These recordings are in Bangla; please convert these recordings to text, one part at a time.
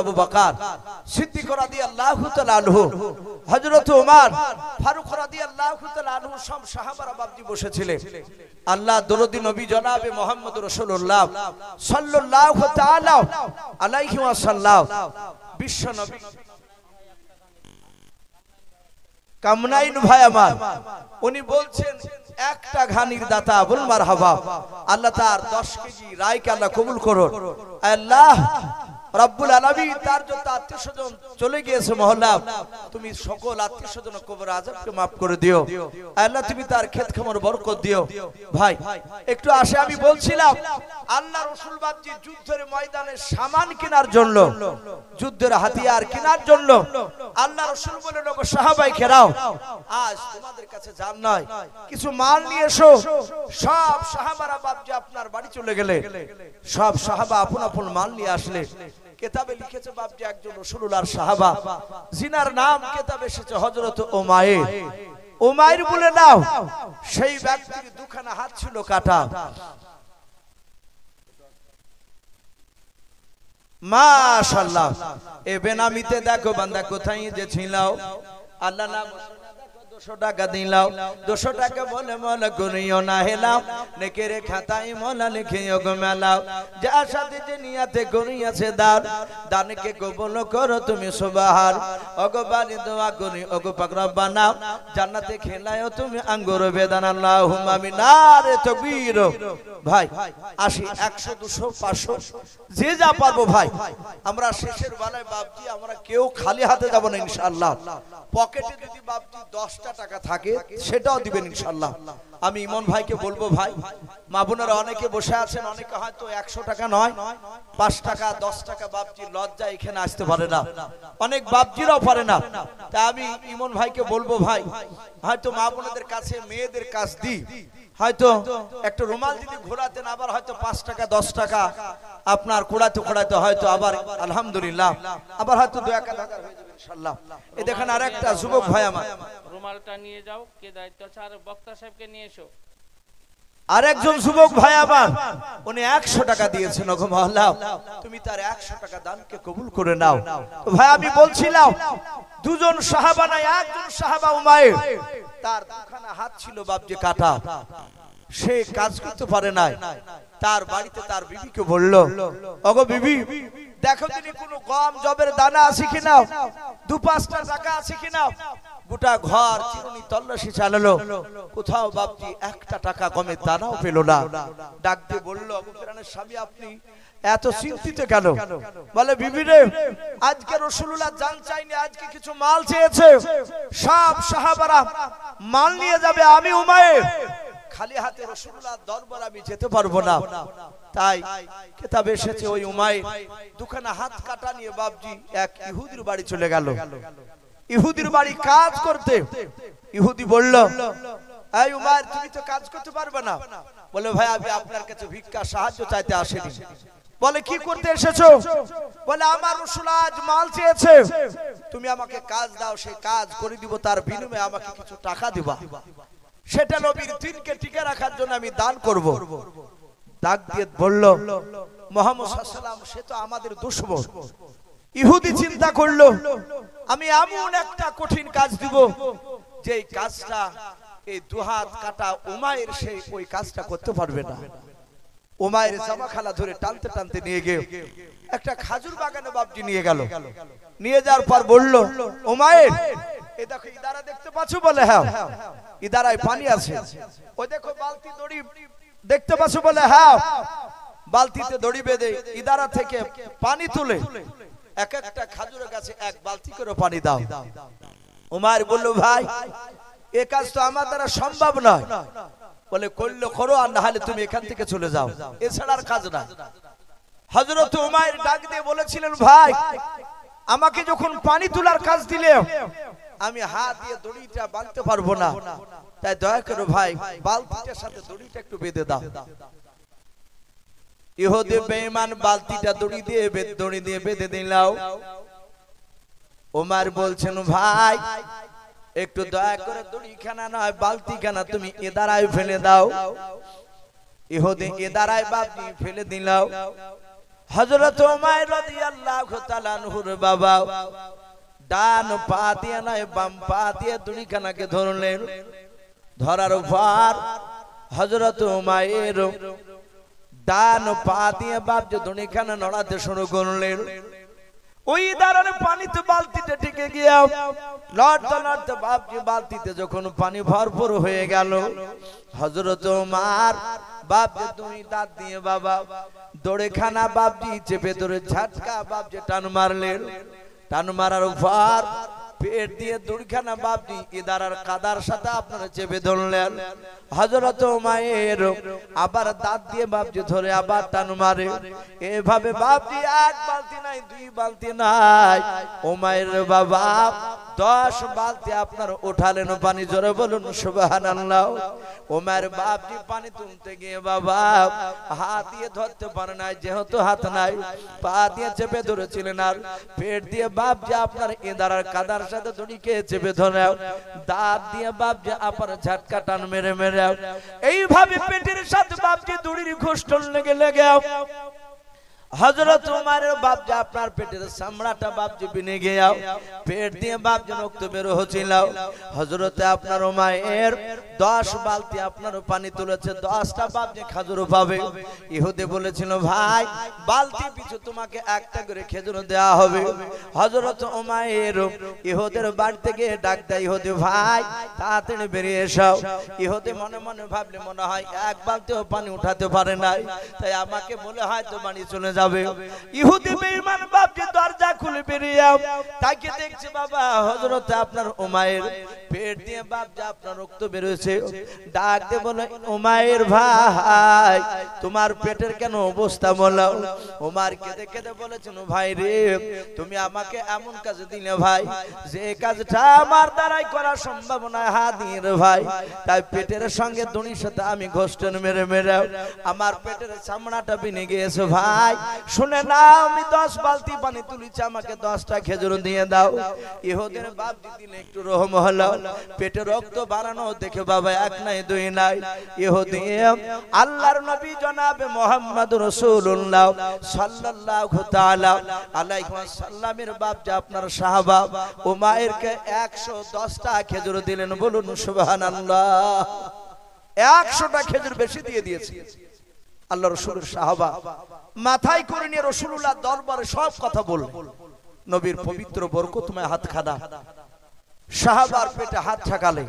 আবু বকর সিদ্দিক রাদিয়াল্লাহু তাআলা আনহু, হযরত ওমর ফারুক রাদিয়াল্লাহু তাআলা আনহু সব সাহাবারা বাবজি বসেছিলেন। আল্লাহ দরুদি নবী জনাবে মুহাম্মদ রাসূলুল্লাহ সাল্লাল্লাহু তাআলা আলাইহি ওয়াসাল্লাম বিশ্ব নবী কামনাইন ভাই আমার, উনি বলছেন একটা ঘানির দাতা বল মারহাবা। আল্লাহ তার 10 কেজি রায়কে আল্লাহ কবুল করুন। আল্লাহ রব্বুল আলামিন তার যত আত্মীয়স্বজন চলে গিয়েছে মহল্লা, তুমি সকল আত্মীয়স্বজন কবর আযাবকে maaf করে দিও। আল্লাহ তুমি তার ক্ষেত খামার বরকত দিও। ভাই একটু আসে, আমি বলছিলাম আল্লাহ রাসূল বাবজি যুদ্ধের ময়দানে সামান কেনার জন্য, যুদ্ধের হাতিয়ার কেনার জন্য আল্লাহ রাসূল বলেন, ওগো সাহাবায়ে কেরাম, আজ তোমাদের কাছে জান নাই, কিছু মাল নিয়ে এসো। সব সাহাবারা বাবজি আপনার বাড়ি চলে গেলে, সব সাহাবা আপন আপন মাল নিয়ে আসলে। কিতাবে লিখেছে বাবজি একজন রাসূলুল্লাহর সাহাবা, জিনার নাম কিতাবে এসেছে হযরত উমাইর। উমাইর বলে নাও, সেই ব্যক্তির দুখানা হাত ছিল কাটা। মাশাআল্লাহ, এ বেনামিতে দেখো বান্দা কোথায় যে ছিলাও, আল্লাহ নাম 200 টাকা দিলাও, 200 টাকা বলে মলা করিও না হেলাও, নেকের খাতায় মলা লিখিও গো মেলাও, যার সাথে যে নিয়াতে করিয়াছে দান, দানকে কবুল করো তুমি সুবহান। ওগো বাড়ি দোয়া করি ওগো পাক রব্বানা, জান্নাতে খেলায়ও তুমি আঙ্গুর বেদানা, আল্লাহুম্মা আমিন। নারে তাকবীর। ভাই আসি 100 200 500 যে যা পারবো ভাই, আমরা শেষের বেলায় বাবজি আমরা কেউ খালি হাতে যাব না ইনশাআল্লাহ। পকেটে যদি বাবজি 10টা টাকা থাকে সেটাও দিবেন ইনশাআল্লাহ। আমি ইমন ভাইকে বলবো, ভাই মা বোনেরা অনেকে বসে আছেন, অনেকে হয়তো 100 টাকা নয় 5 টাকা 10 টাকা বাবজি লজ্জা এখানে আসতে পারে না, অনেক বাবজিরাও পারে না। তাই আমি ইমন ভাইকে বলবো, ভাই হয়তো মা বোনেদের কাছে মেয়েদের কাছ দি, হয়তো একটা রুমাল যদি ঘোরাতেন, আবার হয়তো 5 টাকা 10 টাকা আপনার কোড়াতে কোড়াতে হয়তো আবার আলহামদুলিল্লাহ আবার হয়তো 2-1 হাজার হয়ে যাবে ইনশাআল্লাহ। এই দেখেন আরেকটা যুবক ভাই আমার, রুমালটা নিয়ে যাও, কে দায়িত্ব আছে, আর বক্তা সাহেবকে নিয়ে এসো। আরেকজন যুবক ভাই আমার, উনি 100 টাকা দিয়েছেন, ওগো মহল্লা তুমি তার 100 টাকা দানকে কবুল করে নাও। ভাই আমি বলছিলাম দুজন সাহাবা না, একজন সাহাবা উমাইর, তার দুখানা হাত ছিল বাবজি কাটা, সে কাজ করতে পারে না। তার বাড়িতে তার বিবিকে বলল, ওগো বিবি দেখো তিনি কোনো গম জবের দানা আছে কিনা, 2-5টা টাকা আছে কিনা। গোটা ঘর চিরুনি তল্লাশি চালালো, কোথাও বাবজি 1টা টাকা গমের দানাও পেল না। ডাক দিয়ে বলল, ওগো প্রাণের স্বামী আপনি এত চিন্তিত কেন? বলে বিবি রে, আজকে রাসূলুল্লাহ জান চাইনি, আজকে কিছু মাল চেয়েছে, সব সাহাবারা মাল নিয়ে যাবে, আমি উমাইর খালি হাতে রাসূলুল্লাহর দরবার আমি যেতে পারবো না। তাই কিতাবে এসেছে ওই উমাইর দুখানা হাত কাটা নিয়ে বাবজি এক ইহুদির বাড়ি চলে গেল, ইহুদির বাড়ি কাজ করতে। ইহুদি বলল, এই উমাইর তুমি তো কাজ করতে পারবে না। বলে ভাই আমি আপনার কাছে ভিক্ষা সাহায্য চাইতে আসিনি। বলে কি করতে এসেছো? বলে আমার রাসূলুল্লাহ আজ মাল চেয়েছে, তুমি আমাকে কাজ দাও, সেই কাজ করে দিব, তার বিনিময়ে আমাকে কিছু টাকা দিবা, সেটা নবীর দিনকে টিকে রাখার জন্য আমি দান করব। ডাক দিয়ে বলল, মুহাম্মদ সাল্লাল্লাহু আলাইহি ওয়াসাল্লাম সে তো আমাদের দুশমন। ইহুদি চিন্তা করলো, আমি এমন একটা কঠিন কাজ দিব যে কাজটা এই দুহাত কাটা উমাইর সেই ওই কাজটা করতে পারবে না। উমাইর জামা খালা ধরে টানতে টানতে নিয়ে গিয়ে একটা খাজুর বাগানে বাবজি নিয়ে গেল। নিয়ে যাওয়ার পর বলল, উমাইর এই দেখো ইদারা দেখতে পাচ্ছো? বলে হ্যাঁ। ইদারায় পানি আছে। ওই দেখো বালতি দড়ি দেখতে পাচ্ছো? বলে হ্যাঁ। বালতিতে দড়ি বেঁধে ইদারা থেকে পানি তুলে এক একটা খাজুরের গাছে এক বালতি করে পানি দাও। উমাইর বলল, ভাই এ কাজ তো আমার দ্বারা সম্ভব নয়। বলে করলে করো, আর না হলে তুমি এখান থেকে চলে যাও, এছাড়া আর কাজ না। হযরত উমাইর ডাক দিয়ে বলেছিলেন, ভাই আমাকে যখন পানি তোলার কাজ দিলে আমি হাত দিয়ে দড়িটা বাঁধতে পারবো না, তাই দয়া করে ভাই বালতিটার সাথে দড়িটা একটু বেঁধে দাও। ইহুদি বেঈমান বালতিটা দড়ি দিয়ে বেঁধে দিলাও। ওমর বলছেন, ভাই একটু দয়া করে দড়িখানা নয় বালতিখানা তুমি এদারায় ফেলে দাও। ইহুদি এদারায় বাবজি ফেলে দিলাও। হযরত উমাইর রাদিয়াল্লাহু তাআলা আনহুর বাবা ডান পা দিয়ে নয় বাম পা দিয়ে দুনিখানাকে ধরলেন। ধরার পর হযরত উমাইর ডান পা দিয়ে বাপজি দুনিখানা নড়াতে শুরু করলেন। ওই দাঁড়ানো পানিতে বালতিতে টিকে গিয়া লড়তে লড়তে বাপজি বালতিতে যখন পানি ভরপুর হয়ে গেল, হযরত উমার বাপজি দুই দাঁত দিয়ে বাবা দড়েখানা বাপজি চেপে ধরে ঝাটকা বাপজি টান মারলেন। টান মারার পর পেট দিয়ে দুইখানা বাপজি ইদারার কাদার সাথে আপনারা চেপে ধরলেন। হযরত উমাইর আবার দাঁত দিয়ে বাপজি ধরে আবার টান মারে। এভাবে বাপজি এক বালতি নাই, দুই বালতি নাই, উমাইর বাবা 10 বালতি আপনার উঠালেন পানি। জোরে বলুন সুবহানাল্লাহ। উমাইর বাপজি পানি তুলতে গিয়ে বাবা হাত দিয়ে ধরতে পারে নাই, যেহেতু হাত নাই পা দিয়ে চেপে ধরেছিলেন। আর পেট দিয়ে বাপজি আপনার ইদারার কাদার সাথে দড়িকে চেপে ধরে দাঁত দিয়ে বাপজি আবার ঝাটকা টান মেরে মেরে এইভাবে পেটের সাথে বাপজি দড়ির ঘোষটন লেগে লেগে হযরত উমারের বাপজি আপনার পেটের চামড়াটা বাপজি বিনে গিয়া পেট দিয়ে বাপজি রক্ত বের হচ্ছিল। হযরতে আপনার উমাইর 10 বালতি আপনার পানি তুলেছে, 10টা বাপজি খেজুর পাবে। ইহুদি বলেছিল ভাই বালতি পিছু তোমাকে একটা করে খেজুর দেওয়া হবে। হযরত উমাইর ইহুদের বাড়ি থেকে ডাক দেয়, ইহুদি ভাই তাড়াতাড়ি বেরিয়ে এসো। ইহুদি মনে মনে ভাবলে মনে হয় এক বালতিও পানি উঠাতে পারে নাই, তাই আমাকে বলে হয়তো বাড়ি চলে যাবে। ইহুদি বেঈমান বাপজি দরজা খুলে বেরিয়ে তাকে দেখছে বাবা হযরত আপনার উমাইর পেট দিয়ে বাপজি আপনার রক্ত বের হয়েছে। ডাক দিয়ে বলে উমাইর ভাই তোমার পেটের কেন অবস্থা বলো। উমার কেঁদে কেঁদে বলেছেন ভাই রে তুমি আমাকে এমন কাজ দিলে ভাই যে কাজটা আমার দ্বারাই করা সম্ভব নয় হাদির ভাই। তাই পেটের সঙ্গে দড়ির সাথে আমি ঘোষটন মেরে মেরে আমার পেটের চামড়াটা বিনে গিয়েছে। ভাই শুনে না আমি 10 বালতি পানি তুলেছি, আমাকে 10টা খেজুর দিয়ে দাও। ইহুদের বাপ দিলে একটু রহম হলো। পেটে রক্ত বাড়ানো দেখে বাবা এক নাই দুই নাই, ইহুদি আল্লাহর নবী জনাবে মুহাম্মদ রাসূলুল্লাহ সাল্লাল্লাহু তাআলা আলাইহি ওয়াসাল্লামের বাপ যে আপনার সাহাবা উমাইরকে 110টা খেজুর দিলেন। বলুন সুবহানাল্লাহ। 100টা খেজুর বেশি দিয়ে দিয়েছে। আল্লাহ রাসূলের সাহাবা মাথায় করে নিয়ে রাসূলুল্লাহ দরবারে সব কথা বললেন। নবীর পবিত্র বরকতময় হাতখানা সাহাবার পেটে হাত ঠাকালে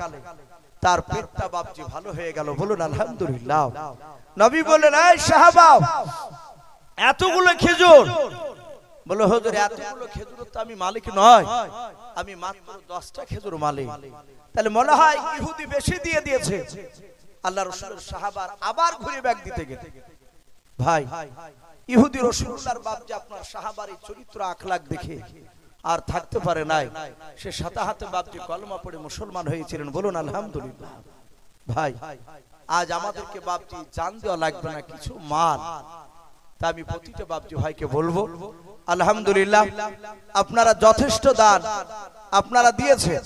তার পেটটা বাপজি ভালো হয়ে গেল। বলুন আলহামদুলিল্লাহ। নবী বললেন এই সাহাবা এতগুলো খেজুর। বলে হুজুর এতগুলো খেজুর তো আমি মালিক নয়, আমি মাত্র 10টা খেজুর মালিক। তাহলে মনে হয় ইহুদি বেশি দিয়ে দিয়েছে। আল্লাহ রাসূলের সাহাবার আবার ঘুরে ব্যাগ দিতে গেলেন। ভাই ইহুদি রাসূলুল্লাহর বাপ যে আপনার সাহাবার এই চরিত্র আখলাক দেখে আর থাকতে পারে নাই, সে সাথে হাতে বাপজি কলমা পড়ে মুসলমান হয়েছিলেন। বলুন আলহামদুলিল্লাহ। ভাই আজ আমাদেরকে বাপজি জান দেওয়া লাগবে না, কিছু মাল। তা আমি প্রতিটা বাপজি ভাইকে বলবো আলহামদুলিল্লাহ আপনারা যথেষ্ট দান আপনারা দিয়েছেন।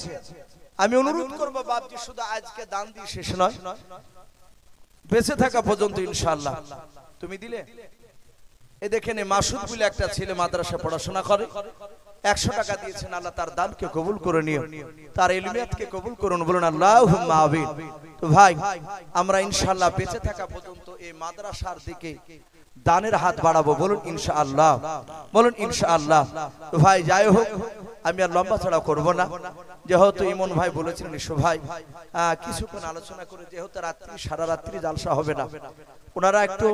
আমি অনুরোধ করব বাপজি শুধু আজকে দান দিয়ে শেষ নয়, বেঁচে থাকা পর্যন্ত ইনশাআল্লাহ তুমি দিলে। এ দেখেন মাসুদ বলে একটা ছেলে মাদ্রাসা পড়াশোনা করে, 100 টাকা দিয়েছেন। আল্লাহ তার দানকে কবুল করে নিও, তার ইলমিয়াতকে কবুল করুন। বলুন আল্লাহুম্মা আমিন। তো ভাই আমরা ইনশাআল্লাহ বেঁচে থাকা পর্যন্ত এই মাদ্রাসার দিকে দানের হাত বাড়াবো। বলুন ইনশাআল্লাহ, বলুন ইনশাআল্লাহ। তো ভাই যাই হোক আমি আর লম্বা ছড়া করব না, যেহেতু ইমন ভাই বলেছিলেন ইসু ভাই কিছুক্ষণ আলোচনা করে, যেহেতু রাত্রি সারা রাত্রি জালসা হবে না, ওনারা একটু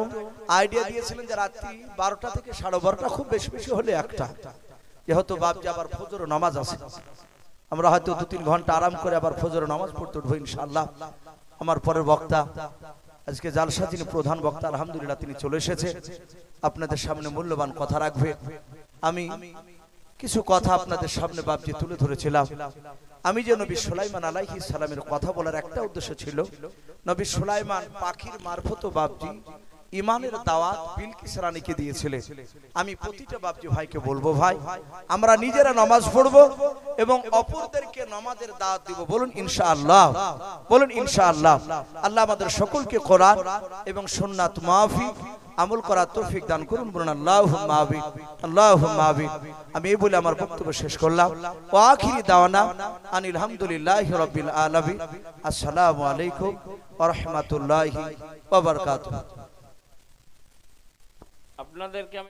আইডিয়া দিয়েছিলেন যে রাত্রি 12টা থেকে 12:30, খুব বেশি বেশি হলে 1টা, যেহেতু বাপজি আবার ফজর নামাজ আছে, আমরা হয়তো 2-3 ঘন্টা আরাম করে আবার ফজর নামাজ পড়তে উঠবো ইনশাআল্লাহ। আমার পরের বক্তা আজকে জালসা যিনি প্রধান বক্তা আলহামদুলিল্লাহ তিনি চলে এসেছে, আপনাদের সামনে মূল্যবান কথা রাখবে। আমি কিছু কথা আপনাদের সামনে বাপজি তুলে ধরেছিলাম। আমি যে নবী সুলাইমান আলাইহিস সালামের কথা বলার একটা উদ্দেশ্য ছিল, নবী সুলাইমান পাখির মারফত বাপজি ইমানের দাওয়াত বিলকিস রানীকে দিয়েছিলেন। আমি প্রতিটা বাপজি ভাইকে বলবো ভাই আমরা নিজেরা নামাজ পড়বো এবং অপরদেরকে নামাজের দাওয়াত দিব। বলুন ইনশাআল্লাহ, বলুন ইনশাআল্লাহ। আল্লাহ আমাদের সকলকে কোরআন এবং সুন্নাত মাফি আমল করার তৌফিক দান করুন, বলুন আল্লাহুম্মা আমিন, আল্লাহুম্মা আমিন। আমি এই বলে আমার বক্তব্য শেষ করলাম। ওয়া আখিরি দাওয়ানা আনিল হামদুলিল্লাহি রাব্বিল আলামিন। আসসালামু আলাইকুম ওয়া রাহমাতুল্লাহি ওয়া বারাকাতুহু। আপনাদেরকে আমি